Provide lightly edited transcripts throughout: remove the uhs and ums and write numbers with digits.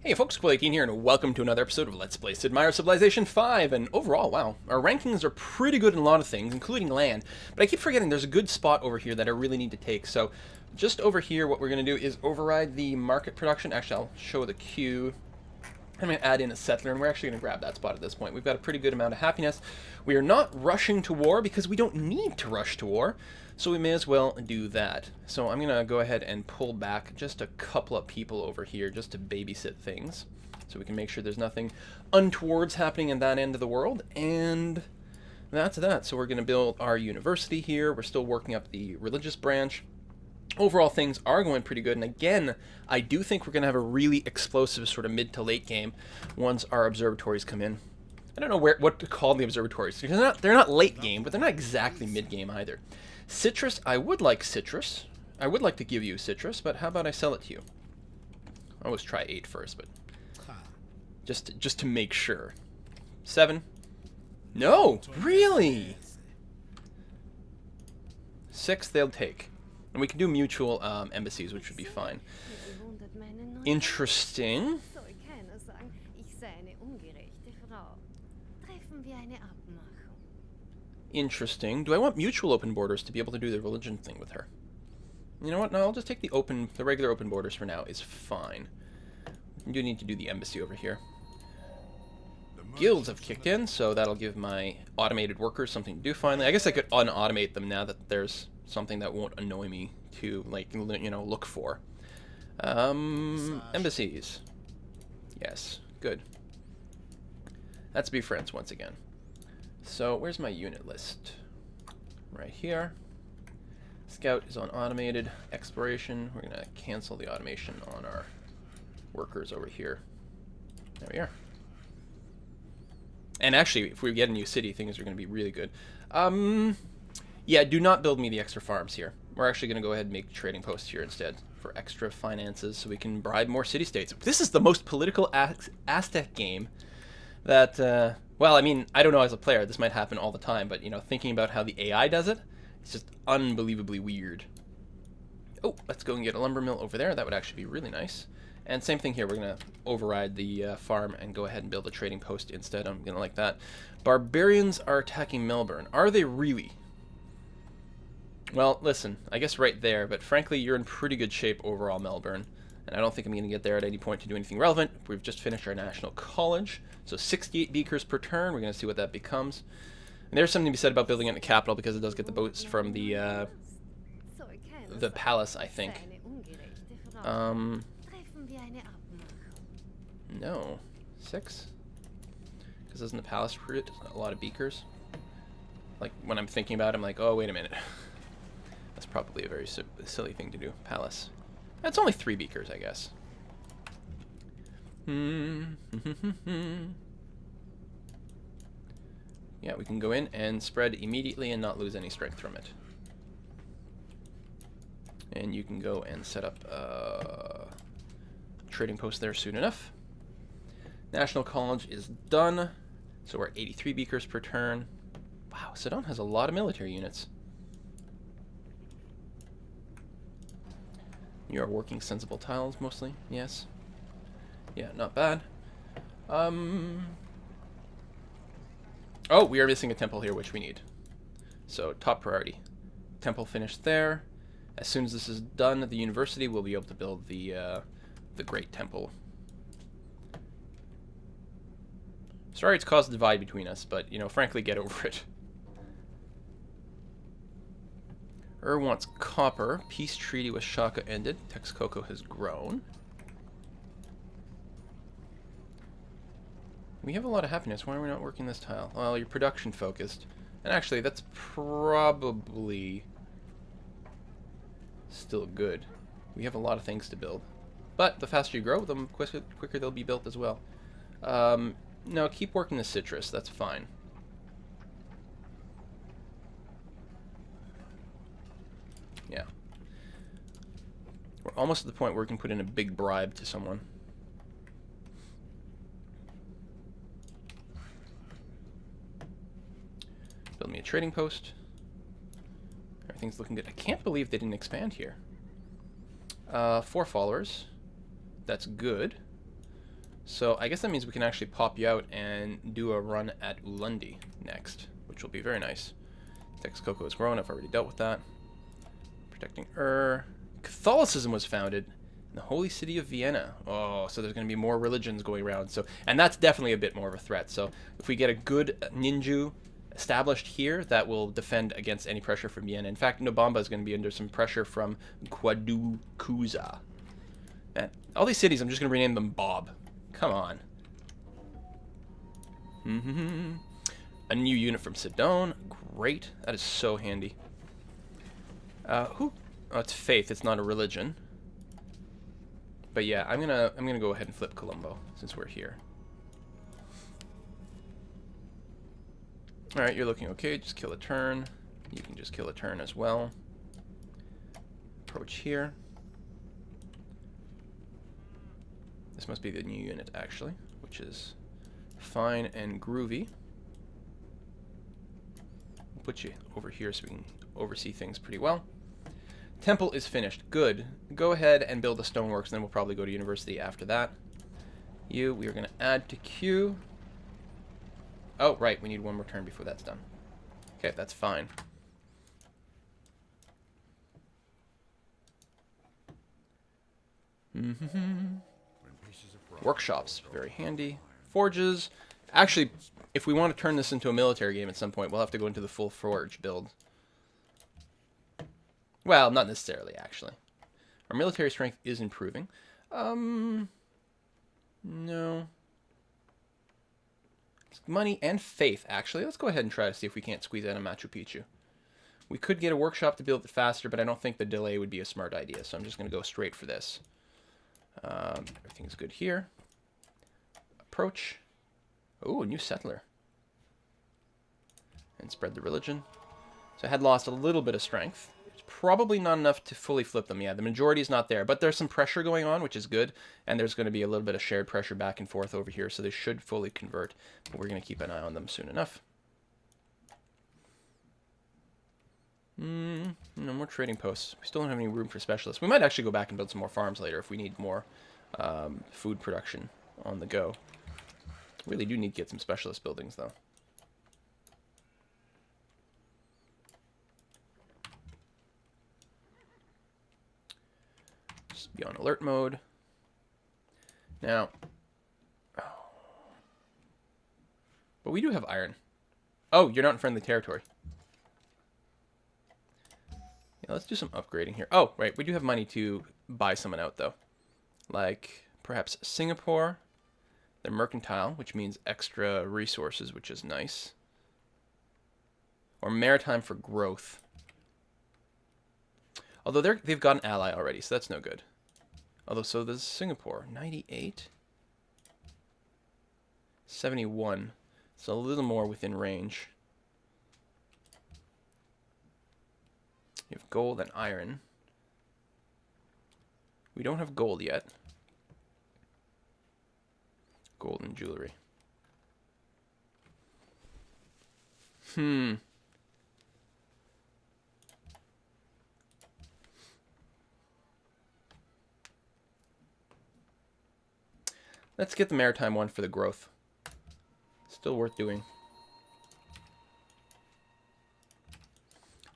Hey folks, Blakeen here, and welcome to another episode of Let's Play Sid Meier's Civilization 5, and overall, wow, our rankings are pretty good in a lot of things, including land, but I keep forgetting there's a good spot over here that I really need to take, so just over here what we're going to do is override the market production. Actually, I'll show the queue. I'm going to add in a settler, and we're actually going to grab that spot at this point. We've got a pretty good amount of happiness. We are not rushing to war because we don't need to rush to war, so we may as well do that. So I'm going to go ahead and pull back just a couple of people over here just to babysit things, so we can make sure there's nothing untowards happening in that end of the world, and that's that. So we're going to build our university here. We're still working up the religious branch. Overall, things are going pretty good, and again, I do think we're going to have a really explosive sort of mid to late game once our observatories come in. I don't know what to call the observatories, because they're not late game, but they're not exactly mid game either. Citrus, I would like citrus. I would like to give you citrus, but how about I sell it to you? I always try 8 first, but just to make sure. 7. No, really? 6 they'll take. And we can do mutual embassies, which would be fine. Interesting. Interesting. Do I want mutual open borders to be able to do the religion thing with her? You know what? No, I'll just take the regular open borders for now. Is fine. We do need to do the embassy over here. Guilds have kicked in, so that'll give my automated workers something to do finally. I guess I could unautomate them now that there's something that won't annoy me to, like, you know, look for. Embassies. Yes, good. Let's be friends once again. So, where's my unit list? Right here. Scout is on automated. Exploration, we're going to cancel the automation on our workers over here. There we are. And actually, if we get a new city, things are going to be really good. Yeah, do not build me the extra farms here. We're actually going to go ahead and make trading posts here instead for extra finances so we can bribe more city-states. This is the most political Aztec game that, well, I mean, I don't know as a player, this might happen all the time, but, you know, thinking about how the AI does it, it's just unbelievably weird. Oh, let's go and get a lumber mill over there. That would actually be really nice. And same thing here, we're going to override the farm and go ahead and build a trading post instead. I'm going to like that. Barbarians are attacking Melbourne. Are they really? Well, listen, I guess right there, but frankly, you're in pretty good shape overall, Melbourne. And I don't think I'm going to get there at any point to do anything relevant. We've just finished our National College, so 68 beakers per turn. We're going to see what that becomes. And there's something to be said about building it in the capital because it does get the boost from the palace, I think. No. 6? Because doesn't the palace recruit a lot of beakers? Like, when I'm thinking about it, I'm like, oh, wait a minute. That's probably a very silly thing to do. Palace. That's only 3 beakers, I guess. Yeah, we can go in and spread immediately and not lose any strength from it. And you can go and set up a trading post there soon enough. National College is done. So we're at 83 beakers per turn. Wow, Sidon has a lot of military units. You are working sensible tiles mostly, yes. Yeah, not bad. Oh, we are missing a temple here, which we need. So, top priority. Temple finished there. As soon as this is done at the university, we'll be able to build the Great Temple. Sorry it's caused a divide between us, but, you know, frankly, get over it. Wants copper. Peace treaty with Shaka ended. Texcoco has grown. We have a lot of happiness. Why are we not working this tile? Well, you're production focused. And actually, that's probably still good. We have a lot of things to build. But the faster you grow, the quicker they'll be built as well. No, keep working the citrus. That's fine. Yeah. We're almost at the point where we can put in a big bribe to someone. Build me a trading post. Everything's looking good. I can't believe they didn't expand here. 4 followers. That's good. So I guess that means we can actually pop you out and do a run at Ulundi next, which will be very nice. Texcoco is grown. I've already dealt with that. Protecting Catholicism was founded in the holy city of Vienna. Oh, so there's going to be more religions going around. So, and that's definitely a bit more of a threat. So if we get a good ninju established here, that will defend against any pressure from Vienna. In fact, Nobamba is going to be under some pressure from Kwadukuza. Man, all these cities, I'm just going to rename them Bob. Come on. A new unit from Sidon. Great. That is so handy. Who? Oh, it's faith. It's not a religion. But yeah, I'm gonna go ahead and flip Colombo since we're here. All right, you're looking okay. Just kill a turn. You can just kill a turn as well. Approach here. This must be the new unit actually, which is fine and groovy. We'll put you over here so we can oversee things pretty well. Temple is finished. Good. Go ahead and build the stoneworks, and then we'll probably go to university after that. We are going to add to queue. Oh, right. We need one more turn before that's done. Okay, that's fine. Workshops. Very handy. Forges. Actually, if we want to turn this into a military game at some point, we'll have to go into the full forge build. Well, not necessarily, actually. Our military strength is improving. No. It's money and faith, actually. Let's go ahead and try to see if we can't squeeze out a Machu Picchu. We could get a workshop to build it faster, but I don't think the delay would be a smart idea, so I'm just going to go straight for this. Everything's good here. Approach. Oh, a new settler. And spread the religion. So I had lost a little bit of strength. Probably not enough to fully flip them. Yeah, the majority is not there, but there's some pressure going on, which is good, and there's going to be a little bit of shared pressure back and forth over here, so they should fully convert, but we're going to keep an eye on them soon enough. No more trading posts. We still don't have any room for specialists. We might actually go back and build some more farms later if we need more food production on the go. Really do need to get some specialist buildings, though. Be on alert mode. Now, but we do have iron. Oh, you're not in friendly territory. Yeah, let's do some upgrading here. Oh, right, we do have money to buy someone out, though. Like, perhaps Singapore. They're mercantile, which means extra resources, which is nice. Or maritime for growth. Although they've got an ally already, so that's no good. Although, so there's Singapore. 98. 71. So a little more within range. You have gold and iron. We don't have gold yet. Gold and jewelry. Let's get the maritime one for the growth. Still worth doing.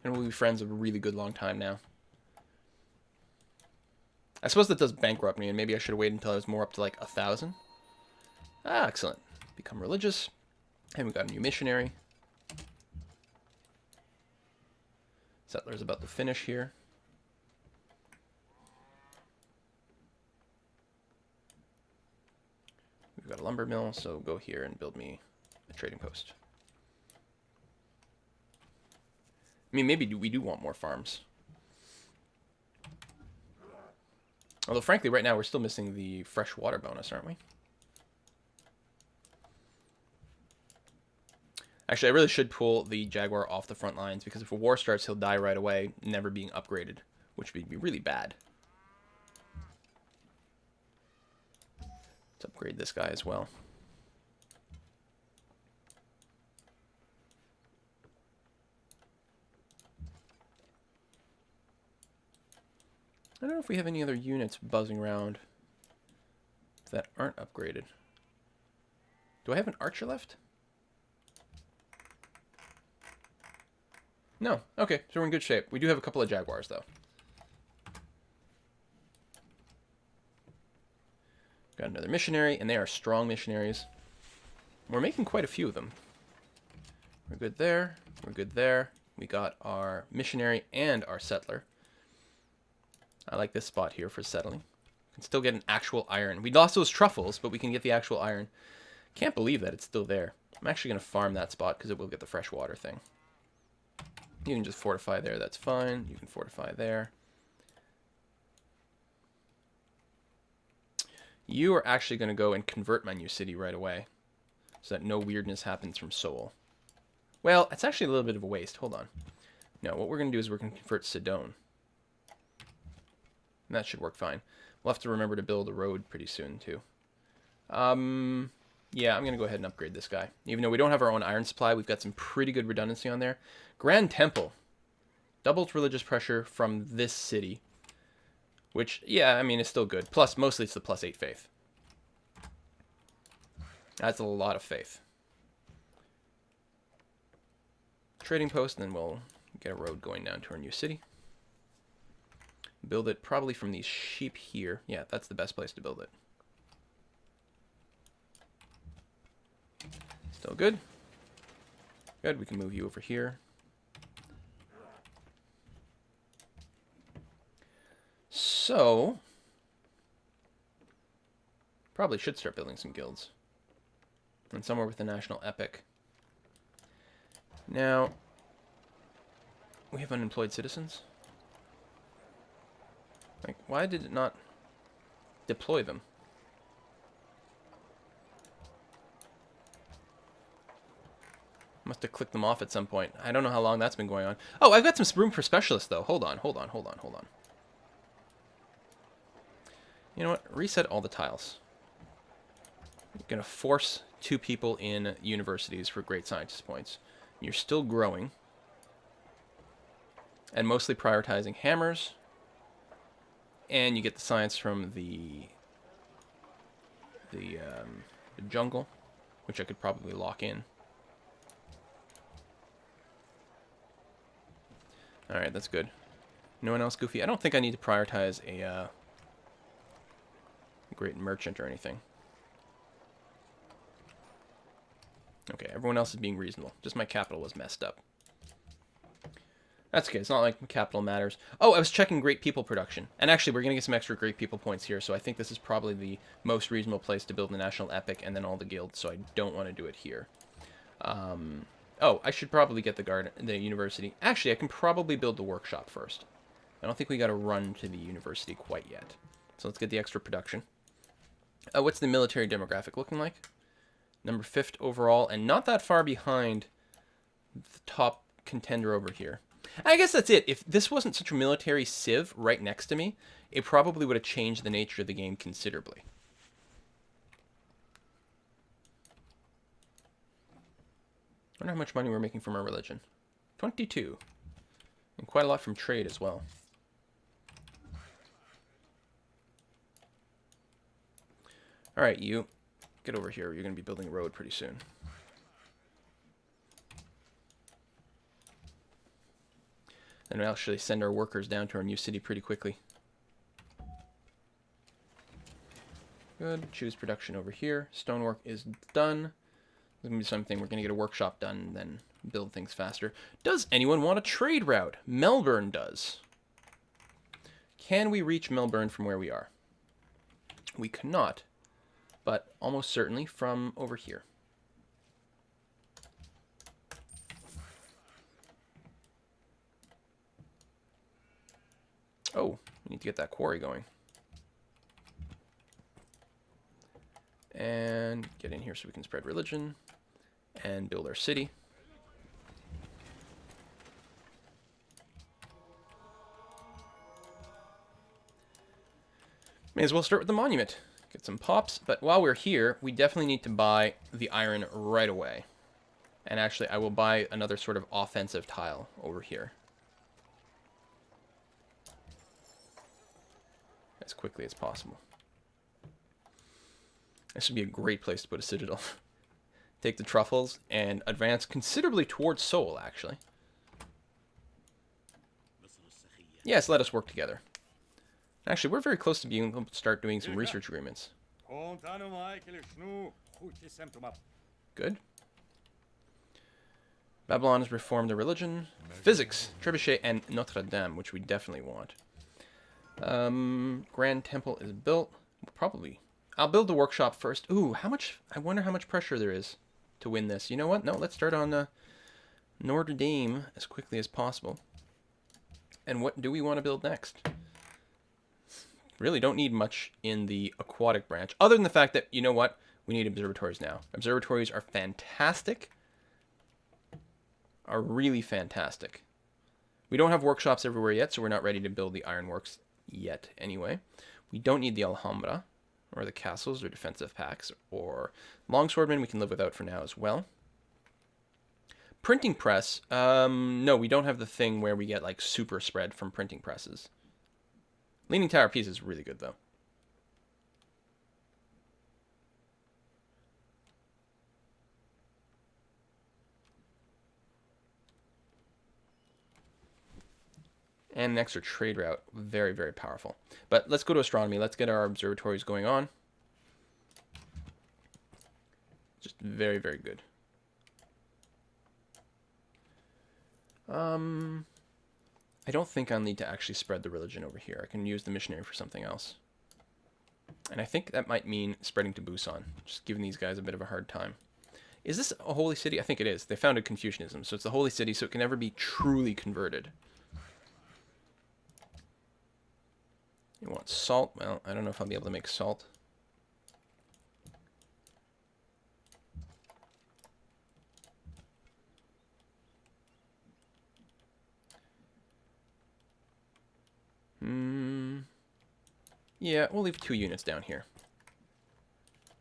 And we'll be friends a really good long time now. I suppose that does bankrupt me, and maybe I should have waited until I was more up to like 1,000. Ah, excellent. Become religious. And we got a new missionary. Settler's about to finish here. We've got a lumber mill, so go here and build me a trading post. I mean, maybe we do want more farms. Although, frankly, right now we're still missing the fresh water bonus, aren't we? Actually, I really should pull the Jaguar off the front lines, because if a war starts, he'll die right away, never being upgraded, which would be really bad. Let's upgrade this guy as well. I don't know if we have any other units buzzing around. that aren't upgraded. Do I have an archer left? No. Okay, so we're in good shape. We do have a couple of jaguars, though. Got another missionary, and they are strong missionaries. We're making quite a few of them. We're good there. We're good there. We got our missionary and our settler. I like this spot here for settling. We can still get an actual iron. We lost those truffles, but we can get the actual iron. Can't believe that it's still there. I'm actually going to farm that spot because it will get the fresh water thing. You can just fortify there. That's fine. You can fortify there. You are actually going to go and convert my new city right away so that no weirdness happens from Seoul. Well, it's actually a little bit of a waste. Hold on. No, what we're going to do is we're going to convert Sidon. And that should work fine. We'll have to remember to build a road pretty soon, too. Yeah, I'm going to go ahead and upgrade this guy. Even though we don't have our own iron supply, we've got some pretty good redundancy on there. Grand Temple. Doubles religious pressure from this city. Which, yeah, I mean, it's still good. Plus, mostly it's the +8 faith. That's a lot of faith. Trading post, and then we'll get a road going down to our new city. Build it probably from these sheep here. Yeah, that's the best place to build it. Still good. Good, we can move you over here. So, probably should start building some guilds. And somewhere with the national epic. Now, we have unemployed citizens. Like, why did it not deploy them? Must have clicked them off at some point. I don't know how long that's been going on. Oh, I've got some room for specialists, though. Hold on. You know what? Reset all the tiles. You're going to force 2 people in universities for great scientist points. You're still growing. And mostly prioritizing hammers. And you get the science from the jungle, which I could probably lock in. Alright, that's good. No one else goofy? I don't think I need to prioritize a great merchant or anything. Okay, everyone else is being reasonable. Just my capital was messed up. That's okay. It's not like capital matters. Oh, I was checking great people production. And actually, we're going to get some extra great people points here, so I think this is probably the most reasonable place to build the national epic and then all the guilds, so I don't want to do it here. Oh, I should probably get the university. Actually, I can probably build the workshop first. I don't think we got to run to the university quite yet. So let's get the extra production. What's the military demographic looking like? Number 5th overall, and not that far behind the top contender over here. I guess that's it. If this wasn't such a military civ right next to me, it probably would have changed the nature of the game considerably. I wonder how much money we're making from our religion. 22. And quite a lot from trade as well. Alright, you. Get over here. You're going to be building a road pretty soon. And we'll actually send our workers down to our new city pretty quickly. Good. Choose production over here. Stonework is done. There's going to be something. We're going to get a workshop done and then build things faster. Does anyone want a trade route? Melbourne does. Can we reach Melbourne from where we are? We cannot, but almost certainly from over here. Oh, we need to get that quarry going. And get in here so we can spread religion and build our city. May as well start with the monument. Get some pops, but while we're here, we definitely need to buy the iron right away. And actually, I will buy another sort of offensive tile over here. As quickly as possible. This would be a great place to put a citadel. Take the truffles and advance considerably towards Seoul, actually. Yes, let us work together. Actually, we're very close to being able to start doing some research agreements. Good. Babylon has reformed their religion. Physics, Trebuchet, and Notre Dame, which we definitely want. Grand Temple is built. Probably. I'll build the workshop first. Ooh, how much? I wonder how much pressure there is to win this. You know what? No, let's start on Notre Dame as quickly as possible. And what do we want to build next? Really don't need much in the aquatic branch, other than the fact that, you know what? We need observatories now. Observatories are fantastic. Are really fantastic. We don't have workshops everywhere yet, so we're not ready to build the ironworks yet anyway. We don't need the Alhambra, or the castles, or defensive packs, or longswordmen we can live without for now as well. Printing press, no, we don't have the thing where we get like super spread from printing presses. Leaning Tower piece is really good though. And an extra trade route. Very, very powerful. But let's go to astronomy. Let's get our observatories going on. Just very, very good. I don't think I'll need to actually spread the religion over here. I can use the missionary for something else. And I think that might mean spreading to Busan. Just giving these guys a bit of a hard time. Is this a holy city? I think it is. They founded Confucianism, so it's the holy city, so it can never be truly converted. You want salt? Well, I don't know if I'll be able to make salt. Yeah, we'll leave 2 units down here.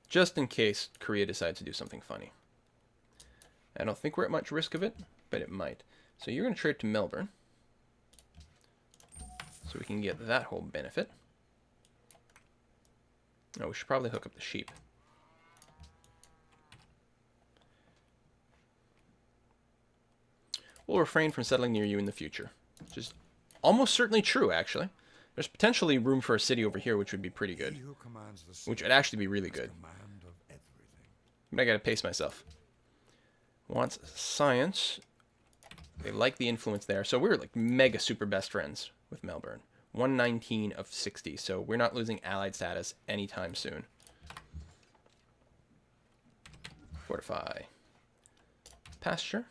Just in case Korea decides to do something funny. I don't think we're at much risk of it, but it might. So you're going to trade to Melbourne. So we can get that whole benefit. Oh, we should probably hook up the sheep. We'll refrain from settling near you in the future. Which is almost certainly true, actually. There's potentially room for a city over here, which would be pretty good. Which would actually be really good. But I gotta pace myself. Wants science. They like the influence there. So we're like mega super best friends with Melbourne. 119 of 60. So we're not losing allied status anytime soon. Fortify. Pasture.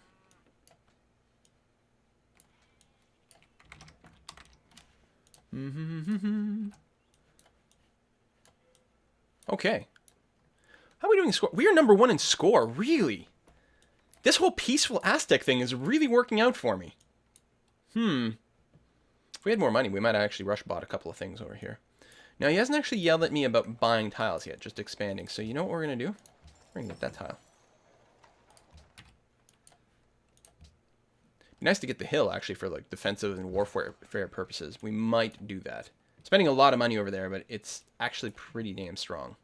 Okay. How are we doing in score? We are number 1 in score, really? This whole peaceful Aztec thing is really working out for me. If we had more money, we might have actually rush bought a couple of things over here. Now, he hasn't actually yelled at me about buying tiles yet, just expanding. So you know what we're going to do? We're going to get that tile. Nice to get the hill, actually, for like defensive and warfare purposes. We might do that. Spending a lot of money over there, but it's actually pretty damn strong.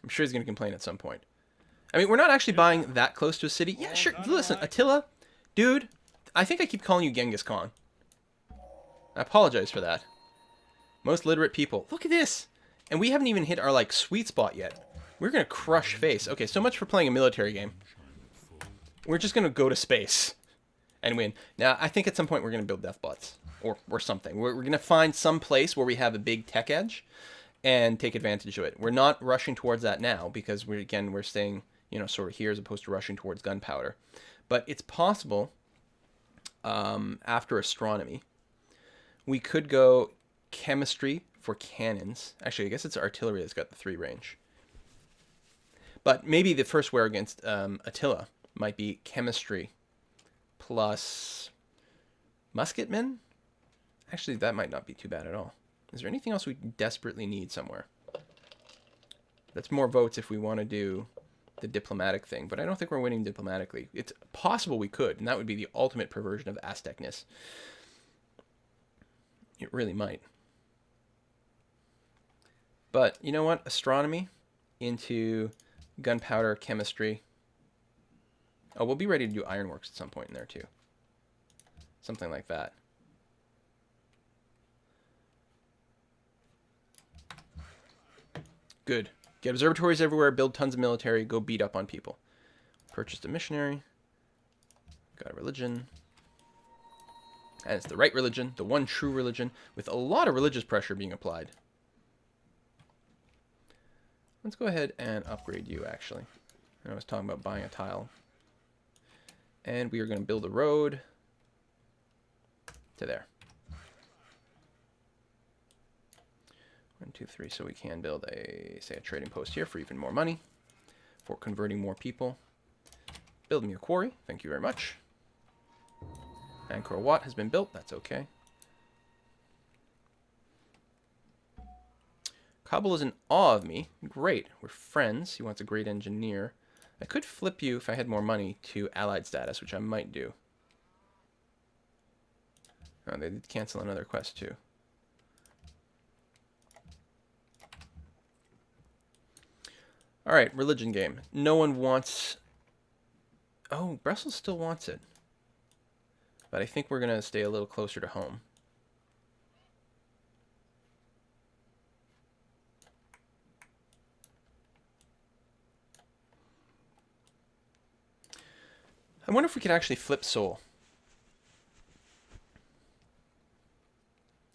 I'm sure he's going to complain at some point. I mean, we're not actually buying that close to a city. Yeah, sure. Listen, Attila, dude, I think I keep calling you Genghis Khan. I apologize for that. Most literate people. Look at this. And we haven't even hit our, like, sweet spot yet. We're going to crush face. Okay, so much for playing a military game. We're just going to go to space and win. Now, I think at some point we're going to build death bots or something. We're going to find some place where we have a big tech edge and take advantage of it. We're not rushing towards that now because, we're staying, you know, sort of here as opposed to rushing towards gunpowder. But it's possible after astronomy, we could go chemistry for cannons. Actually, I guess it's artillery that's got the 3 range. But maybe the first wear against Attila might be chemistry plus musketmen. Actually, that might not be too bad at all. Is there anything else we desperately need somewhere? That's more votes if we want to do the diplomatic thing. But I don't think we're winning diplomatically. It's possible we could, and that would be the ultimate perversion of Aztecness. It really might. But you know what? Astronomy into gunpowder, chemistry. Oh, we'll be ready to do ironworks at some point in there too. Something like that. Good. Get observatories everywhere, build tons of military, go beat up on people. Purchased a missionary. Got a religion. And it's the right religion, the one true religion, with a lot of religious pressure being applied. Let's go ahead and upgrade you, actually. I was talking about buying a tile. And we are going to build a road to there. 1, 2, 3. So we can build say a trading post here for even more money, for converting more people. Build me a quarry. Thank you very much. Angkor Wat has been built. That's okay. Kabul is in awe of me. Great. We're friends. He wants a great engineer. I could flip you if I had more money to allied status, which I might do. Oh, they did cancel another quest too. Alright, religion game. No one wants... Oh, Brussels still wants it. But I think we're going to stay a little closer to home. I wonder if we could actually flip Seoul.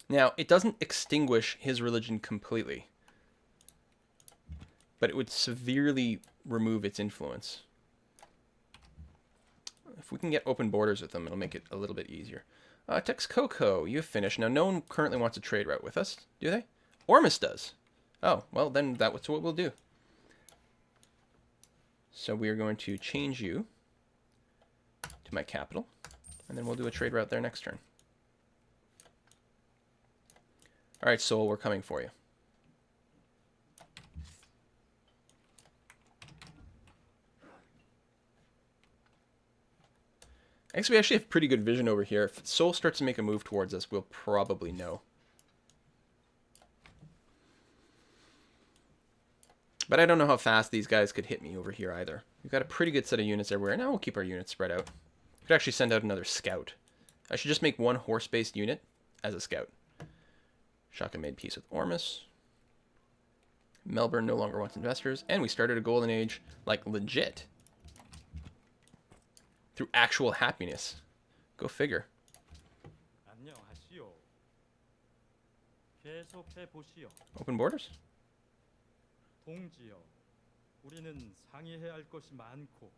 Now, it doesn't extinguish his religion completely, but it would severely remove its influence. If we can get open borders with them, it'll make it a little bit easier. Texcoco, you've finished. Now, no one currently wants a trade route with us, do they? Ormus does. Oh, well, then that's what we'll do. So we are going to change you to my capital, and then we'll do a trade route there next turn. All right, Seoul, we're coming for you. I guess we actually have pretty good vision over here. If Seoul starts to make a move towards us, we'll probably know. But I don't know how fast these guys could hit me over here either. We've got a pretty good set of units everywhere. Now we'll keep our units spread out. Could actually send out another scout. I should just make one horse-based unit as a scout. Shaka made peace with Ormus. Melbourne no longer wants investors. And we started a golden age, like, legit. Through actual happiness. Go figure. Open borders? 동지여, 우리는 상의해야 할 것이 많고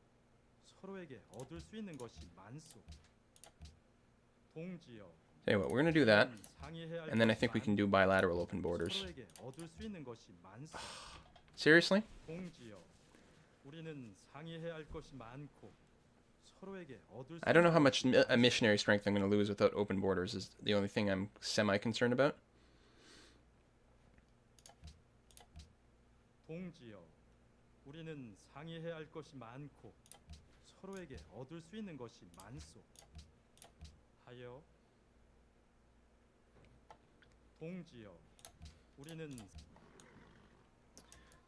서로에게 얻을 수 있는 것이 많소. 동지여. Tell you what, we're going to do that, and then I think we can do bilateral open borders. Seriously? I don't know how much missionary strength I'm going to lose without open borders is the only thing I'm semi-concerned about. 동지여, 우리는 상의해야 할 것이 많고 서로에게 얻을 수 있는 것이 많소. 하여 동지여, 우리는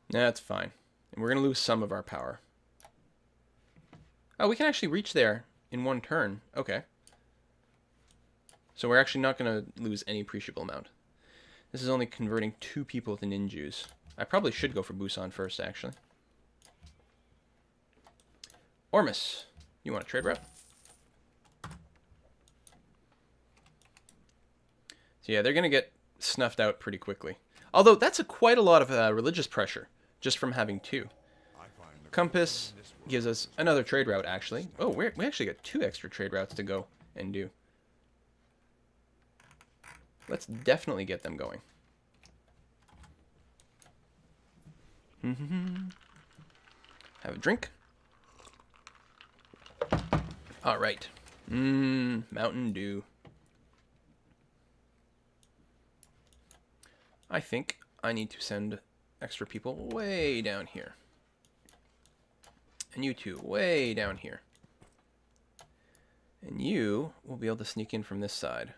That's fine. And we're going to lose some of our power. Oh, we can actually reach there in one turn. Okay. So we're actually not going to lose any appreciable amount. This is only converting 2 people to ninjus. I probably should go for Busan first, actually. Ormus, you want a trade route? So yeah, they're going to get snuffed out pretty quickly. Although that's quite a lot of religious pressure, just from having 2. Compass gives us another trade route, actually. Oh, we actually got 2 extra trade routes to go and do. Let's definitely get them going. Have a drink. All right. Mountain Dew. I think I need to send extra people way down here. And you two way down here. And you will be able to sneak in from this side.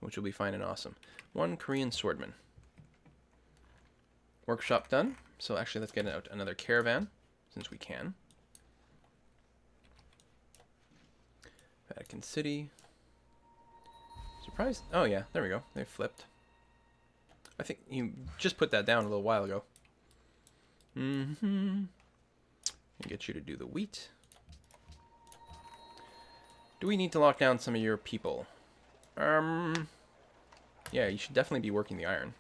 which will be fine and awesome. 1 Korean swordman. Workshop done. So actually, let's get out another caravan, since we can. Vatican City. Surprised. Oh, yeah, there we go. They flipped. I think you just put that down a little while ago. And get you to do the wheat. Do we need to lock down some of your people? Yeah, you should definitely be working the iron.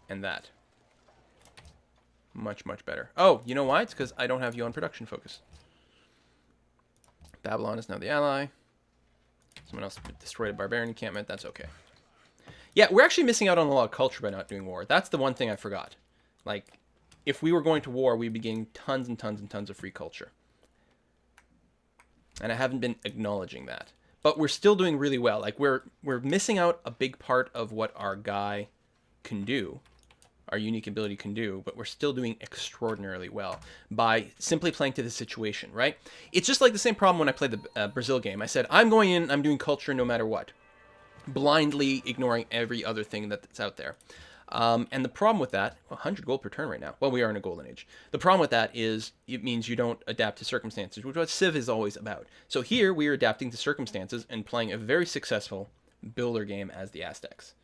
And that. Much, much better. Oh, you know why? It's because I don't have you on production focus. Babylon is now the ally. Someone else destroyed a barbarian encampment. That's okay. Yeah, we're actually missing out on a lot of culture by not doing war. That's the one thing I forgot. Like, if we were going to war, we'd be getting tons and tons and tons of free culture. And I haven't been acknowledging that. But we're still doing really well. Like, we're missing out a big part of what our guy can do. Our unique ability can do, but we're still doing extraordinarily well by simply playing to the situation, right? It's just like the same problem when I played the Brazil game. I said, I'm going in, I'm doing culture no matter what. Blindly ignoring every other thing that's out there. And the problem with that, 100 gold per turn right now. Well, we are in a golden age. The problem with that is it means you don't adapt to circumstances, which is what Civ is always about. So here we are adapting to circumstances and playing a very successful builder game as the Aztecs,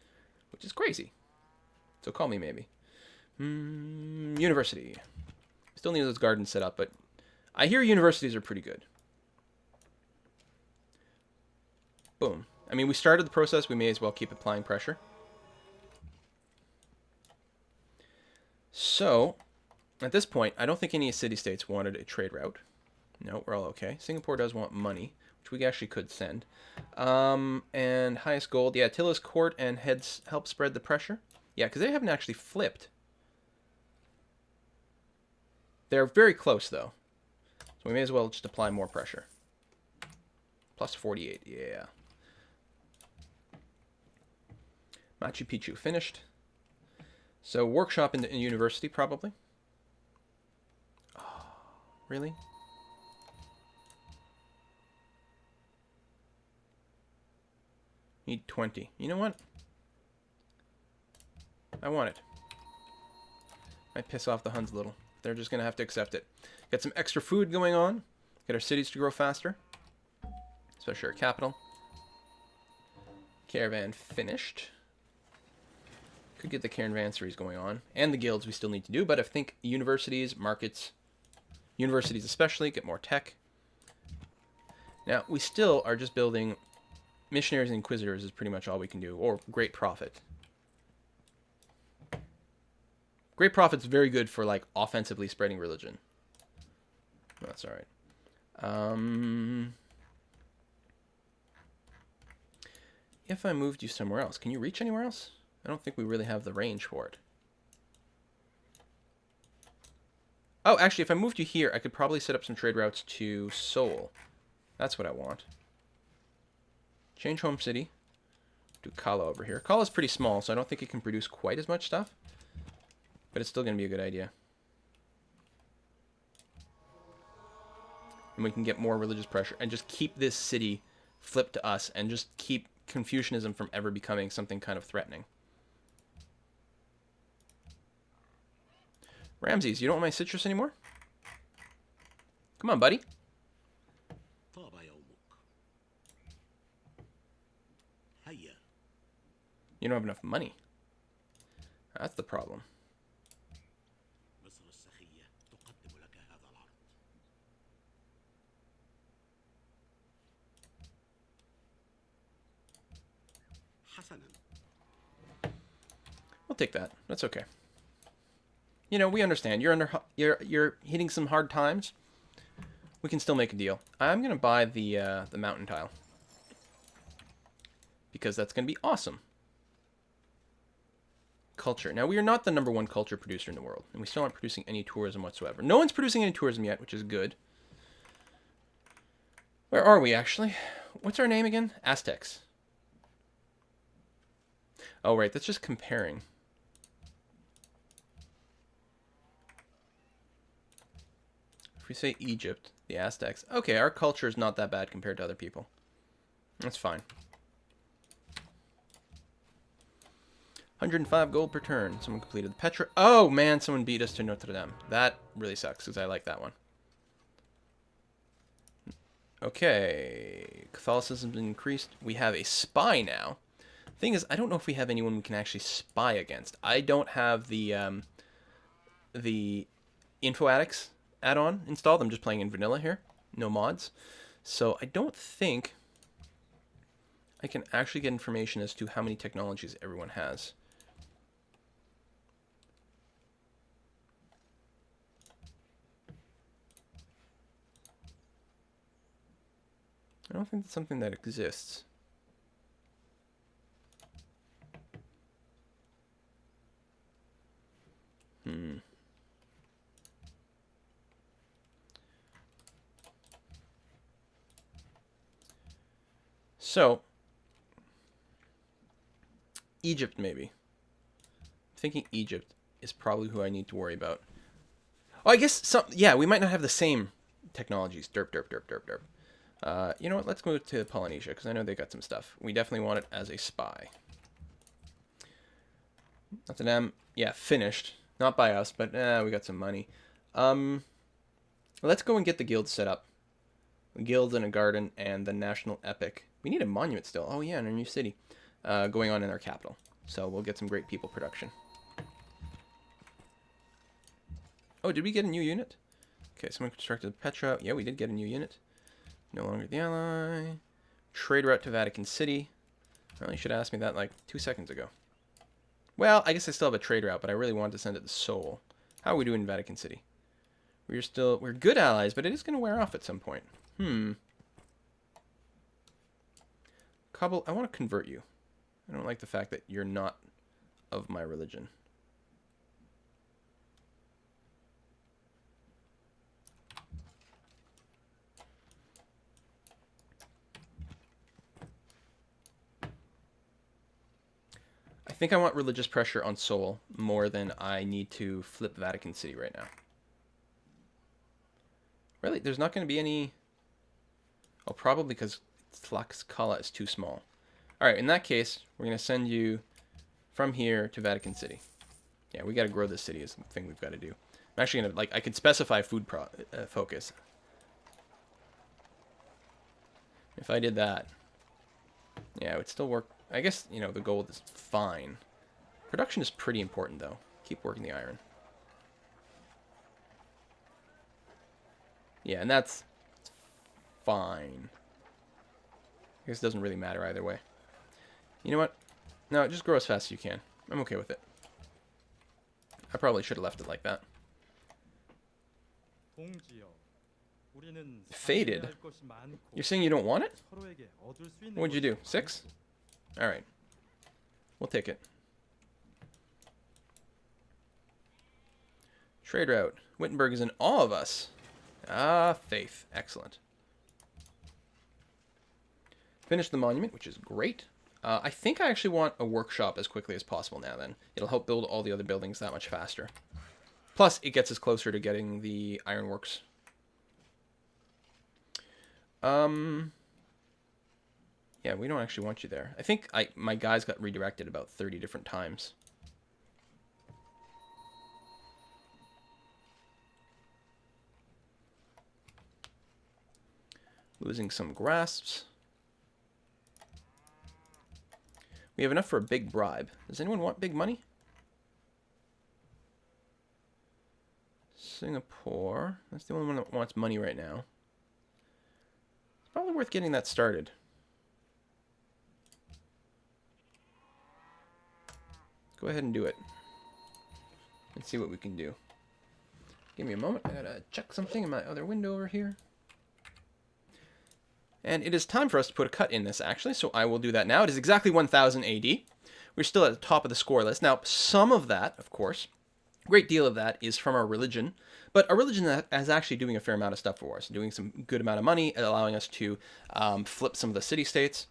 which is crazy. So call me maybe. University. Still need those gardens set up, but I hear universities are pretty good. Boom. I mean, we started the process. We may as well keep applying pressure. So, at this point, I don't think any city-states wanted a trade route. No, we're all okay. Singapore does want money, which we actually could send. And highest gold. Yeah, Attila's court and heads help spread the pressure. Yeah, because they haven't actually flipped. They're very close, though. So we may as well just apply more pressure. Plus 48, yeah. Machu Picchu finished. So workshop in the university, probably. Oh, really? Need 20. You know what? I want it. Might piss off the Huns a little. They're just going to have to accept it. Get some extra food going on. Get our cities to grow faster. Especially our capital. Caravan finished. Could get the caravanseries going on. And the guilds we still need to do. But I think universities, markets, universities especially, get more tech. Now, we still are just building missionaries and inquisitors is pretty much all we can do. Or great prophet. Great prophet's very good for, like, offensively spreading religion. That's alright. If I moved you somewhere else, can you reach anywhere else? I don't think we really have the range for it. Oh, actually, if I moved you here, I could probably set up some trade routes to Seoul. That's what I want. Change home city. Do Kala over here. Kala's pretty small, so I don't think it can produce quite as much stuff. But it's still going to be a good idea. And we can get more religious pressure and just keep this city flipped to us and just keep Confucianism from ever becoming something kind of threatening. Ramses, you don't want my citrus anymore? Come on, buddy. You don't have enough money. That's the problem. We'll take that. That's okay. You know, we understand. You're hitting some hard times. We can still make a deal. I'm gonna buy the mountain tile because that's gonna be awesome. Culture. Now, we are not the #1 culture producer in the world, and we still aren't producing any tourism whatsoever. No one's producing any tourism yet, which is good. Where are we, actually? What's our name again? Aztecs. Oh, right. That's just comparing. If we say Egypt, the Aztecs. Okay, our culture is not that bad compared to other people. That's fine. 105 gold per turn. Someone completed the Petra. Oh, man, someone beat us to Notre Dame. That really sucks, because I like that one. Okay. Catholicism's increased. We have a spy now. Thing is, I don't know if we have anyone we can actually spy against. I don't have the Info Addicts add-on installed. I'm just playing in vanilla here. No mods. So I don't think I can actually get information as to how many technologies everyone has. I don't think that's something that exists. So, Egypt maybe. I'm thinking Egypt is probably who I need to worry about. Oh, I guess some. Yeah, we might not have the same technologies. Derp, derp, derp, derp, derp. You know what? Let's go to Polynesia, because I know they got some stuff. We definitely want it as a spy. Notre Dame, yeah, finished. Not by us, but we got some money. Let's go and get the guild set up. The guild and a garden and the national epic. We need a monument still. Oh yeah, in our new city. Going on in our capital. So we'll get some great people production. Oh, did we get a new unit? Okay, someone constructed Petra. Yeah, we did get a new unit. No longer the ally. Trade route to Vatican City. Well, you should ask me that like 2 seconds ago. Well, I guess I still have a trade route, but I really wanted to send it to Seoul. How are we doing in Vatican City? We're good allies, but it is going to wear off at some point. Kabul, I want to convert you. I don't like the fact that you're not of my religion. I think I want religious pressure on Seoul more than I need to flip Vatican City right now. Really? There's not going to be any... Oh, probably because Tlaxcala is too small. Alright, in that case, we're going to send you from here to Vatican City. Yeah, we got to grow this city is the thing we've got to do. I'm actually going to, like, I could specify food focus. If I did that, yeah, it would still work. I guess, you know, the gold is fine. Production is pretty important, though. Keep working the iron. Yeah, and that's fine. I guess it doesn't really matter either way. You know what? No, just grow as fast as you can. I'm okay with it. I probably should have left it like that. Faded? You're saying you don't want it? What'd you do? 6? Alright. We'll take it. Trade route. Wittenberg is in awe of us. Ah, faith. Excellent. Finish the monument, which is great. I think I actually want a workshop as quickly as possible now then. It'll help build all the other buildings that much faster. Plus, it gets us closer to getting the ironworks. Yeah, we don't actually want you there. I think my guys got redirected about 30 different times. Losing some grasps. We have enough for a big bribe. Does anyone want big money? Singapore. That's the only one that wants money right now. It's probably worth getting that started. Go ahead and do it. Let's see what we can do. Give me a moment. I gotta check something in my other window over here. And it is time for us to put a cut in this, actually, so I will do that now. It is exactly 1000 AD. We're still at the top of the score list. Now, some of that, of course, a great deal of that is from our religion, but our religion is actually doing a fair amount of stuff for us, doing some good amount of money, allowing us to flip some of the city-states.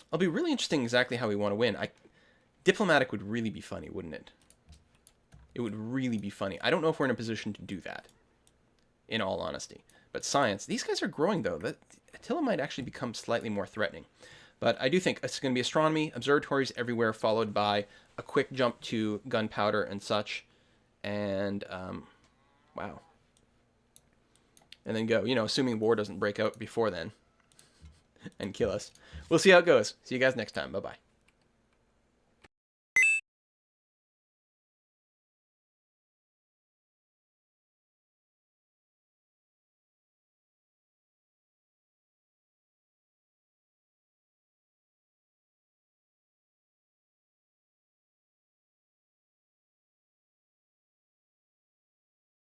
It'll be really interesting exactly how we want to win. Diplomatic would really be funny, wouldn't it? It would really be funny. I don't know if we're in a position to do that, in all honesty. But science, these guys are growing, though. Attila might actually become slightly more threatening. But I do think it's going to be astronomy, observatories everywhere, followed by a quick jump to gunpowder and such. And, wow. And then go, assuming war doesn't break out before then and kill us. We'll see how it goes. See you guys next time. Bye-bye.